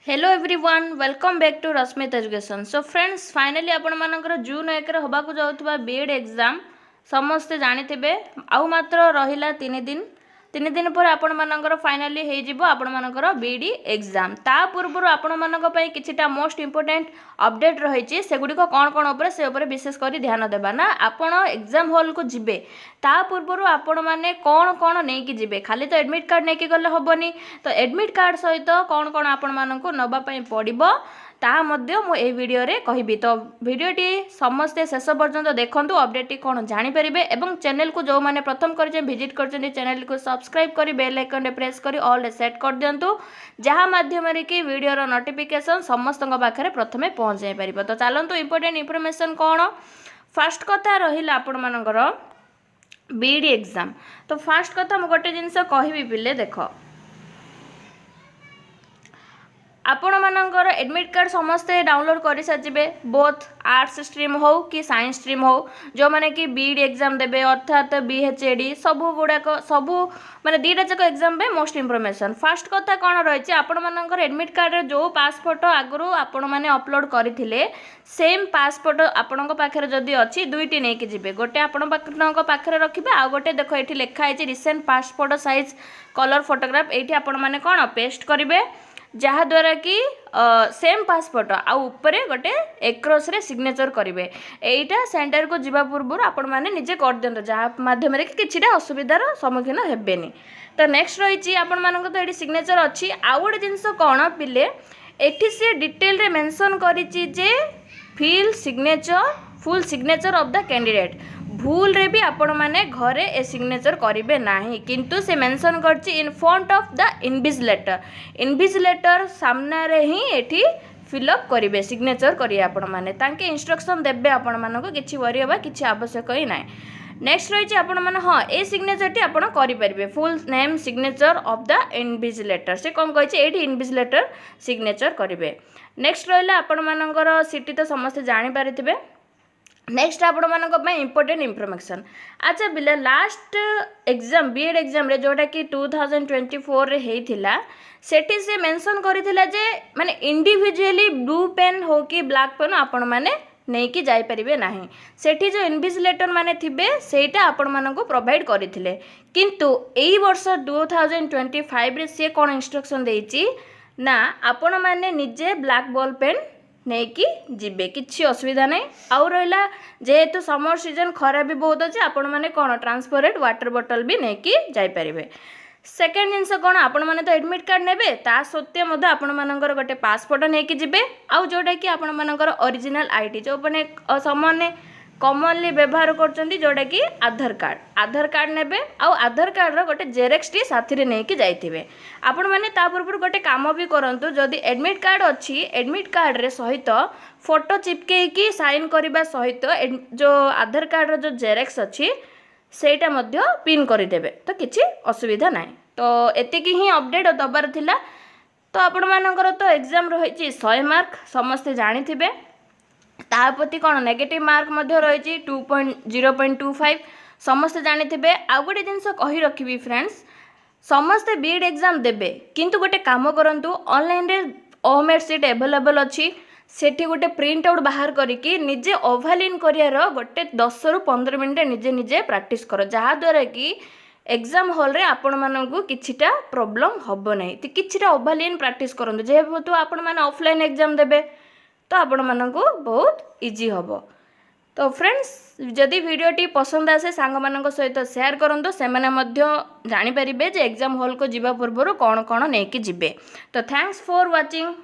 Hello everyone welcome back to Rashmit education. So friends finally आपण मानकर जून 1 रे होबाकू जाउथबा बीएड एग्जाम समस्ते जानिथिबे आउ मात्र रहिला 3 दिन पर आपण मानकर फाइनली हे जिवो आपण मानकर बीडी एग्जाम। ता पूर्व आपण मानक पई किछिटा मोस्ट इंपोर्टेंट अपडेट रहिछि सेगुडी को कोन ऊपर से ऊपर विशेष करी ध्यान देबा ना। आपण एग्जाम हॉल को जिबे ता पूर्व आपण माने कोन नै कि जिबे खाली तो एडमिट कार्ड नै कि गले होबनी। तो एडमिट कार्ड सहित कोन आपण मानक नबा पई पड़िबो ता मध्य मु ए वीडियो रे कहिबी। तो वीडियोटी समस्ते शेष पर्यंत देखंतु अपडेट कोन जानि परिबे एवं चैनल को जो माने प्रथम करछे विजिट करछे चैनल को सब्सक्राइब करी बेल आइकन रे प्रेस करी ऑल रे सेट कर दियंतु जहा माध्यम रे कि वीडियो रो नोटिफिकेशन समस्तक पाखरे प्रथमे पहुंच जाय परिबो। तो चलंतु इंपोर्टेंट इंफॉर्मेशन कोन फर्स्ट कथा रहिला आपण मानकर बीडी एग्जाम। तो फर्स्ट कथा मु गोटे जिंस कहिबी पिले देखो आपण मानकर एडमिट कार्ड समस्ते डाउनलोड कर सारे बोथ आर्ट्स स्ट्रीम हो कि साइंस स्ट्रीम हो जो माने कि बीडी एग्जाम देबे अर्थात बीएचएडी सबू गुड़ाक सबू माने दीटा जाक एग्जाम पे मोस्ट इंफॉर्मेशन। फर्स्ट कथा कौन रही आपण मानकर एडमिट कार्ड रे जो पास फोटो आगु आपण माने अपलोड करथिले सेम पास फोटो आपण पाखरे जदी अछि दुईटी नै कि जिबे गोटे आपण पाखरे रखिबे आ गोटे देखो एठी लिखा है recent passport size colour photograph एठी आपण माने कोन पेस्ट करिवे जहा द्वारा कि सेम पासपोर्ट आउ उपरे गोटे एक्रोस रे सिग्नेचर करेंगे। एटा सेंटर को जीवा पूर्व आपण माने निजे कर दियंतो जहा माध्यम रे किछिटा असुविधार सम्मुखीन हेबेनी। तो नेक्स्ट रही आपण मानक तो एटी सिग्नेचर अछि आउ गोटे जिंस कोन पिले एठी से डिटेल रे मेंशन करिछि जे full signature of the candidate भूल रे भी आपण माने घरे ए सिग्नेचर करिवे नाही किंतु से मेंशन करछि in front of the invigilator सामना रे ही एठी फिलअप करिवे सिग्नेचर करिए आपण माने तांके इंस्ट्रक्शन देबे आपण मानको किछि वरी होबा किछि आवश्यक ही नाही। नेक्स्ट रही आपण माने हां ए सिग्नेचर टी आपण करि परिबे full name signature of the invigilator से कोन कहछि एठी इनविजिलेटर सिग्नेचर करिवे। नेक्स्ट रहिला आपण मानकर सिटी तो समस्त जानि पारिथिबे। नेक्स्ट आपण मानक पे इंपोर्टेंट इनफॉरमेशन अच्छा बिले लास्ट एग्जाम बीएड एग्जाम रे जोटा कि 2024 रे हेइथिला सेठी से मेंशन करिथिला जे माने इंडिविजुअली ब्लू पेन हो कि ब्लैक पेन आपण माने नहीं कि जाई परिबे नाही सेठी जो इनविजिलेटर माने थिबे सेटा आपण मानको प्रोवाइड करिथिले किंतु एई वर्ष 2025 रे से कोन इंस्ट्रक्शन देइची ना आपण माने निजे ब्लैक बॉल पेन नहीं कि जिबे किछि असुविधा नहीं आउ रहिला जेहेतु समर सीजन खरा भी बहुत अच्छे आपण माने कोन ट्रांसपेरेंट वाटर बॉटल भी नहीं कि जाई परिबे। सेकेंड जिनस कोन आपण माने तो एडमिट कार्ड नेबे ता सत्य मधे आपण मानकर गोटे पासपोर्ट नहीं कि जिबे आउ जोटा कि आपण मानकर ओरिजिनल आईडी जो माने सामान्य कॉमनली व्यवहार करचंदी जोटा कि आधार कार्ड नेबे आउ आधार कार्ड रो गोटे जेरेक्स टी साथी रे नहीं कि जाइथिबे। आपण माने ता पूर्व गोटे काम भी करंतु जदि एडमिट कार्ड अछि एडमिट कार्ड रे सहित फोटो चिपके कि साइन करबा सहित जो आधार कार्ड रो जो जेरेक्स अछि सेटा मध्य पिन करि देबे तो किछि असुविधा नाही। तो एतिकी ही अपडेट दबार थिला। तो आपण मानकर तो एग्जाम रहिछि 100 मार्क समस्त जानिथिबे तापति कौन नेगेटिव मार्क मध्य रही 0.25 समस्त जानिथिबे। आउ गोटे जिनस कहि रखिबी फ्रेंड्स समस्ते बीएड एग्जाम देबे किंतु गोटे काम करंतु ऑनलाइन रे ओमेट सीट अवेलेबल अछि सेठी गोटे प्रिंट आउट बाहर करिकि निजे ओभालिन करियार गोटे 10 रु 15 मिनिट निजे निजे प्रैक्टिस करो जहा द्वारा कि एग्जाम हॉल रे आपण माननकु किछिटा प्रॉब्लम हबो नै ति किछिटा ओभालिन प्रैक्टिस करंतु जेहेतु आपण माने ऑफलाइन एग्जाम देबे तो आपण माननकु बहुत इजी हबो। तो फ्रेंड्स जदि वीडियोटी पसंद आसे सांग माननक सहित शेयर करंतु से माने मध्य जानि परिबे जे एग्जाम हॉल को जिबा पूर्व कोन कोन नै कि जिबे। तो थैंक्स फॉर वाचिंग।